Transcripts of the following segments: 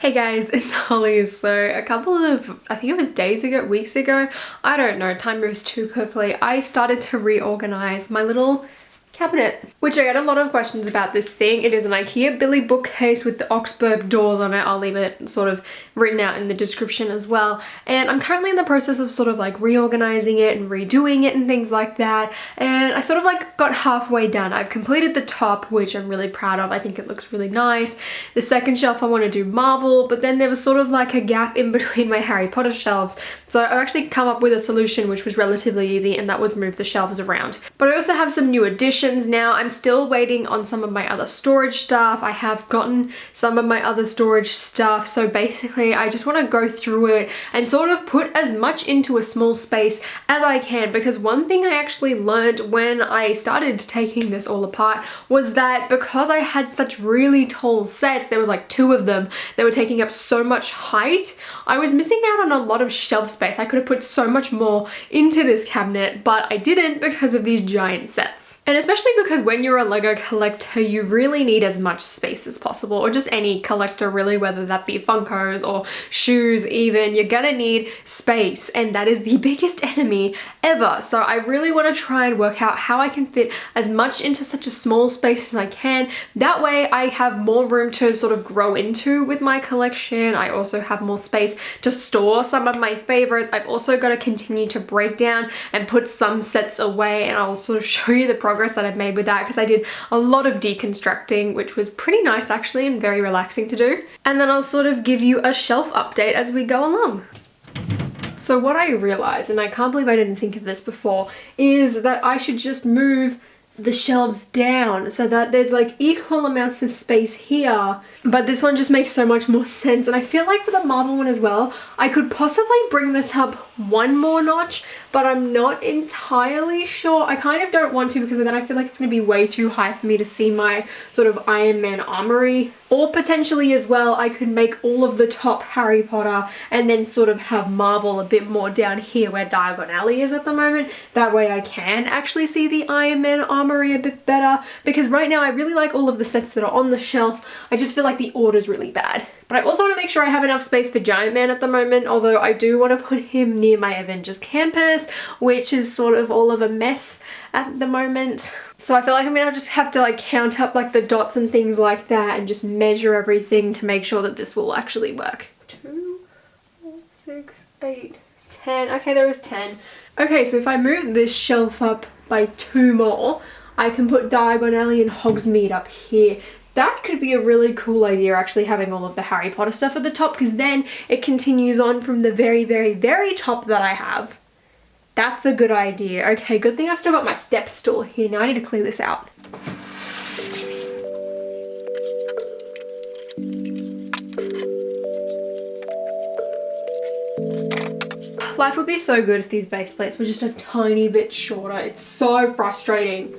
Hey guys, it's Holly. So a couple of, I think it was days ago, weeks ago, I don't know, time moves too quickly, I started to reorganize my little cabinet, which I get a lot of questions about this thing. It is an IKEA Billy bookcase with the Oxburg doors on it. I'll leave it sort of written out in the description as well. And I'm currently in the process of sort of like reorganizing it and redoing it and things like that. And I sort of like got halfway done. I've completed the top, which I'm really proud of. I think it looks really nice. The second shelf I want to do Marvel, but then there was sort of like a gap in between my Harry Potter shelves. So I've actually come up with a solution which was relatively easy, and that was move the shelves around. But I also have some new additions now. I'm still waiting on some of my other storage stuff. I have gotten some of my other storage stuff. So basically I just want to go through it and sort of put as much into a small space as I can, because one thing I actually learned when I started taking this all apart was that because I had such really tall sets, there was like 2 of them that were taking up so much height, I was missing out on a lot of shelf space. I could have put so much more into this cabinet, but I didn't because of these giant sets. And especially because when you're a Lego collector, you really need as much space as possible, or just any collector really, whether that be Funkos or shoes even, you're gonna need space, and that is the biggest enemy ever. So I really want to try and work out how I can fit as much into such a small space as I can. That way I have more room to sort of grow into with my collection. I also have more space to store some of my favorites. I've also got to continue to break down and put some sets away, and I'll sort of show you the progress that I've made with that, because I did a lot of deconstructing, which was pretty nice actually and very relaxing to do. And then I'll sort of give you a shelf update as we go along. So what I realized, and I can't believe I didn't think of this before, is that I should just move the shelves down so that there's like equal amounts of space here, but this one just makes so much more sense. And I feel like for the Marvel one as well, I could possibly bring this up one more notch, but I'm not entirely sure. I kind of don't want to, because then I feel like it's gonna be way too high for me to see my sort of Iron Man armory. Or potentially as well, I could make all of the top Harry Potter and then sort of have Marvel a bit more down here where Diagon Alley is at the moment. That way I can actually see the Iron Man armory a bit better, because right now I really like all of the sets that are on the shelf. I just feel like the order's really bad. But I also want to make sure I have enough space for Giant Man at the moment, although I do want to put him near my Avengers campus, which is sort of all of a mess at the moment. So I feel like I'm gonna just have to like count up like the dots and things like that and just measure everything to make sure that this will actually work. 2, 4, 6, 8, 10. Okay, there is 10. Okay, so if I move this shelf up by 2 more, I can put Diagon Alley and Hogsmeade up here. That could be a really cool idea, actually, having all of the Harry Potter stuff at the top, because then it continues on from the very, very, very top that I have. That's a good idea. Okay, good thing I've still got my step stool here. Now I need to clear this out. Life would be so good if these base plates were just a tiny bit shorter. It's so frustrating.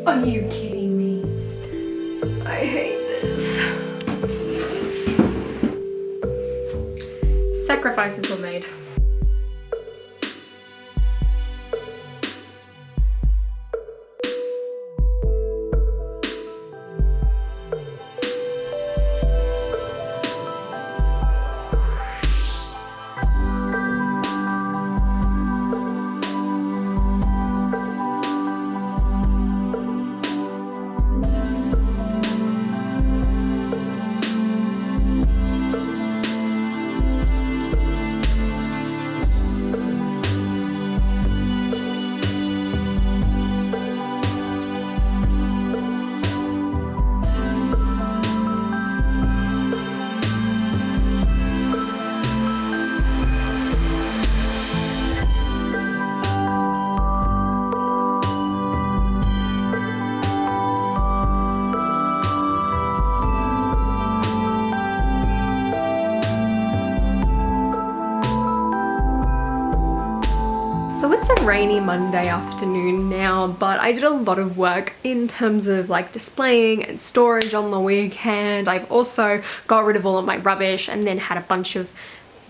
Are you kidding me? I hate this. Sacrifices were made. So it's a rainy Monday afternoon now, but I did a lot of work in terms of like displaying and storage on the weekend. I've also got rid of all of my rubbish and then had a bunch of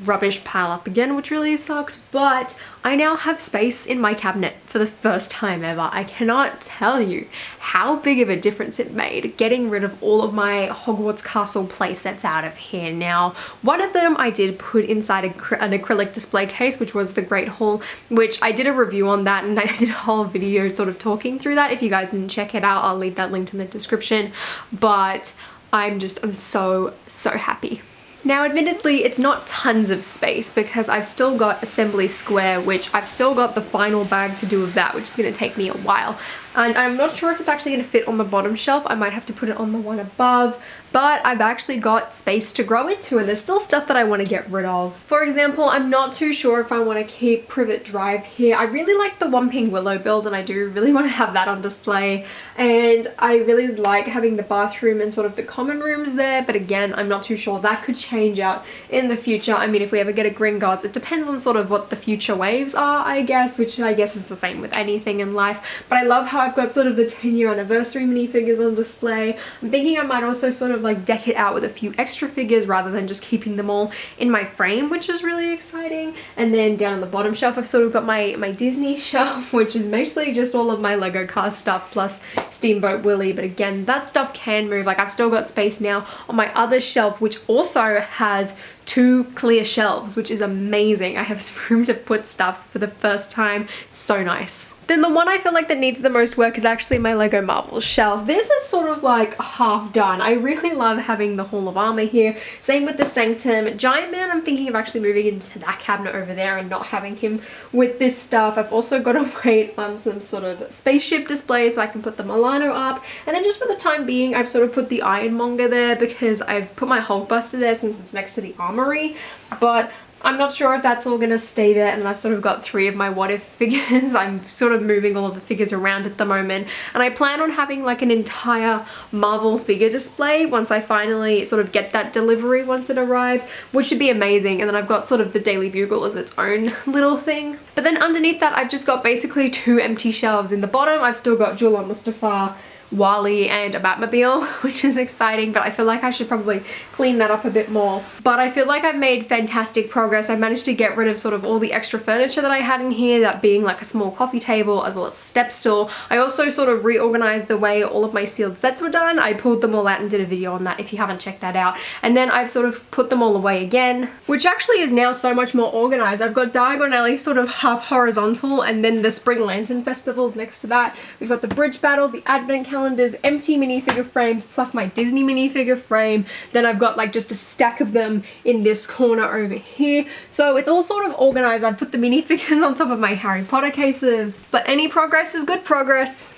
rubbish pile up again, which really sucked, but I now have space in my cabinet for the first time ever. I cannot tell you how big of a difference it made getting rid of all of my Hogwarts Castle playsets out of here. Now, one of them I did put inside an acrylic display case, which was the Great Hall, which I did a review on that, and I did a whole video sort of talking through that. If you guys didn't check it out, I'll leave that linked in the description. But I'm so happy. Now, admittedly, it's not tons of space because I've still got Assembly Square, which I've still got the final bag to do with that, which is going to take me a while. And I'm not sure if it's actually going to fit on the bottom shelf. I might have to put it on the one above, but I've actually got space to grow into, and there's still stuff that I want to get rid of. For example, I'm not too sure if I want to keep Privet Drive here. I really like the Whomping Willow build, and I do really want to have that on display. And I really like having the bathroom and sort of the common rooms there, but again, I'm not too sure. That could change out in the future. I mean, if we ever get a Gringotts, it depends on sort of what the future waves are, I guess, which I guess is the same with anything in life. But I love how I've got sort of the 10-year anniversary minifigures on display. I'm thinking I might also sort of like deck it out with a few extra figures rather than just keeping them all in my frame, which is really exciting. And then down on the bottom shelf, I've sort of got my Disney shelf, which is mostly just all of my Lego car stuff plus Steamboat Willie. But again, that stuff can move. Like, I've still got space now on my other shelf, which also has 2 clear shelves, which is amazing. I have room to put stuff for the first time. So nice. Then the one I feel like that needs the most work is actually my Lego Marvel shelf. This is sort of like half done. I really love having the Hall of Armor here. Same with the Sanctum. Giant Man, I'm thinking of actually moving into that cabinet over there and not having him with this stuff. I've also got to wait on some sort of spaceship display so I can put the Milano up. And then just for the time being, I've sort of put the Ironmonger there because I've put my Hulkbuster there since it's next to the Armory. But I'm not sure if that's all gonna stay there, and I've sort of got 3 of my What If figures. I'm sort of moving all of the figures around at the moment, and I plan on having like an entire Marvel figure display once I finally sort of get that delivery once it arrives, which should be amazing. And then I've got sort of the Daily Bugle as its own little thing. But then underneath that, I've just got basically 2 empty shelves. In the bottom, I've still got Jula Mustafa, Wally, and a Batmobile, which is exciting, but I feel like I should probably clean that up a bit more. But I feel like I've made fantastic progress. I managed to get rid of sort of all the extra furniture that I had in here, that being like a small coffee table as well as a step stool. I also sort of reorganized the way all of my sealed sets were done. I pulled them all out and did a video on that if you haven't checked that out. And then I've sort of put them all away again, which actually is now so much more organized. I've got Diagon Alley sort of half horizontal, and then the Spring Lantern Festivals next to that. We've got the Bridge Battle, the Advent calendars, empty minifigure frames, plus my Disney minifigure frame. Then I've got like just a stack of them in this corner over here. So it's all sort of organized. I've put the minifigures on top of my Harry Potter cases. But any progress is good progress,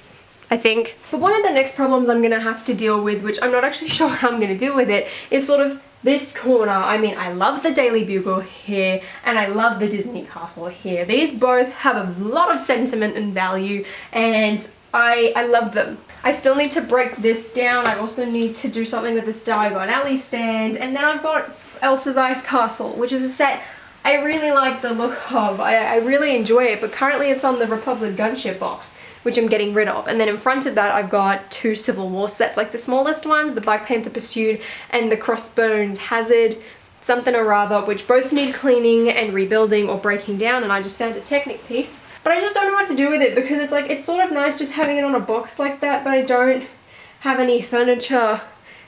I think. But one of the next problems I'm gonna have to deal with, which I'm not actually sure how I'm gonna deal with it, is sort of this corner. I mean, I love the Daily Bugle here, and I love the Disney Castle here. These both have a lot of sentiment and value, and I love them. I still need to break this down. I also need to do something with this Diagon Alley stand. And then I've got Elsa's Ice Castle, which is a set I really like the look of. I really enjoy it, but currently it's on the Republic Gunship box, which I'm getting rid of. And then in front of that, I've got 2 Civil War sets, like the smallest ones, the Black Panther Pursuit and the Crossbones Hazard something or other, which both need cleaning and rebuilding or breaking down. And I just found a Technic piece. But I just don't know what to do with it, because it's like, it's sort of nice just having it on a box like that, but I don't have any furniture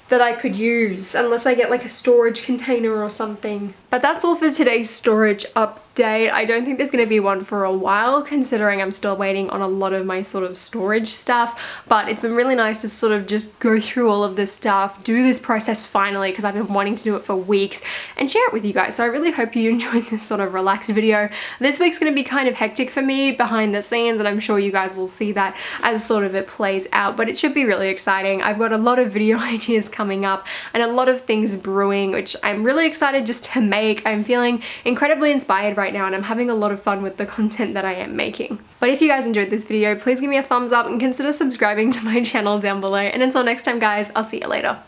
that I could use unless I get like a storage container or something. But that's all for today's storage update. I don't think there's going to be one for a while, considering I'm still waiting on a lot of my sort of storage stuff. But it's been really nice to sort of just go through all of this stuff, do this process finally, because I've been wanting to do it for weeks, and share it with you guys. So I really hope you enjoyed this sort of relaxed video. This week's going to be kind of hectic for me behind the scenes, and I'm sure you guys will see that as sort of it plays out, but it should be really exciting. I've got a lot of video ideas coming up and a lot of things brewing, which I'm really excited just to make. I'm feeling incredibly inspired right now, and I'm having a lot of fun with the content that I am making. But if you guys enjoyed this video, please give me a thumbs up and consider subscribing to my channel down below. And until next time guys, I'll see you later.